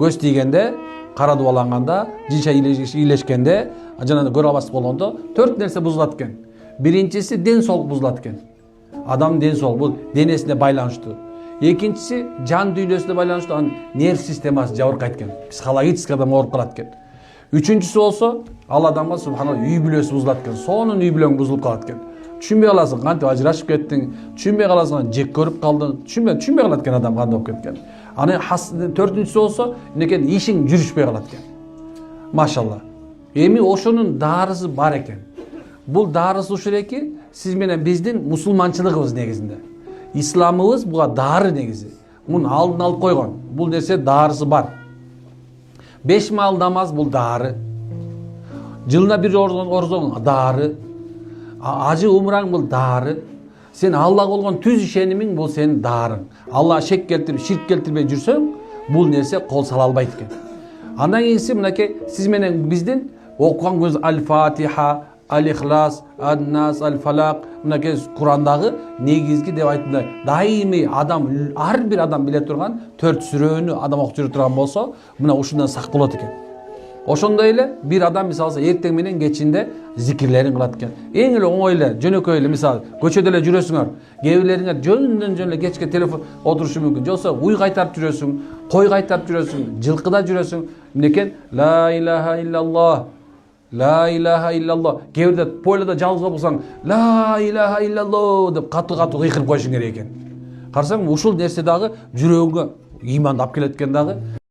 көз тийгенде, кара дубаланганда, жинча ийлешкенде, жана көрө албастык болгондо 4 нерсе бузулат экен. Биринчиси ден соолук бузулат экен. Адам ден соолук бул денесине байланыштуу. Экинчиси жан дүйнөсүнө байланыштуу, анын нерв системасы жабыркайт экен. Психологически адам ооруп калат экен. Үчүнчүсү болсо, ал адамга субханалла үй бүлөсү бузулат экен. Сонун үй бүлөң бузулуп калат экен. Түшүнбөй каласың, кантип ажырашып кеттиң, түшүнбөй каласың, жек көрүп калдың, түшүнбөй калат экен адам кандай болуп кеткен. Анан төртүнчүсү болсо, эмнекен ишиң жүрүшпөй калат экен. Машалла. Эми ошонун дарысы бар экен. Бул дарысы ушул эки, сиз менен биздин мусулманчылыгыбыз негизинде. Исламыбыз буга дары негизи. Муну алдын алып койгон. Бул нерсе дарысы бар. 5 маал намаз бул дары. Жылына бир орзоң дары. Ажы умраң бул дары. Сен Аллага болгон түз ишенимиң бул сенин дарың. Аллага шек келтирип, ширк келтирбей жүрсөң, бул нерсе кол сала албайт экен. Андан кийинси мынакей сиз менен биздин окуган көз Аль-Фатиха, Аль-Ихлас, Ан-Нас, Аль-Фалак, мынакей Курандагы негизги деп айтымда даими адам, ар бир адам биле турган 4 сүрөнү адам окуп жүрө турган болсо, мына ушундан сак болот экен. Ошондой эле бир адам мисалы эртең менен кечинде зикирлерин кылат экен. Эң эле оңой эле, жөнөкөй эле мисалы көчөдө эле жүрөсүңөр. Кээ бирлериңер жөн эле кечке телефон отурушу мүмкүн. Жоксо уй кайтарып жүрөсүң, кой кайтарып жүрөсүң, жылкыда жүрөсүң. Эмнекен? Ла илаха иллаллах. Ла илаха иллаллах. Кээ бирде пойлада жалгыз болсоң, ла илаха иллаллах деп катуу кыйкырып коюшуң керек экен. Карасаң, ушул нерсе дагы жүрөгүңө ыйманды алып келет экен дагы.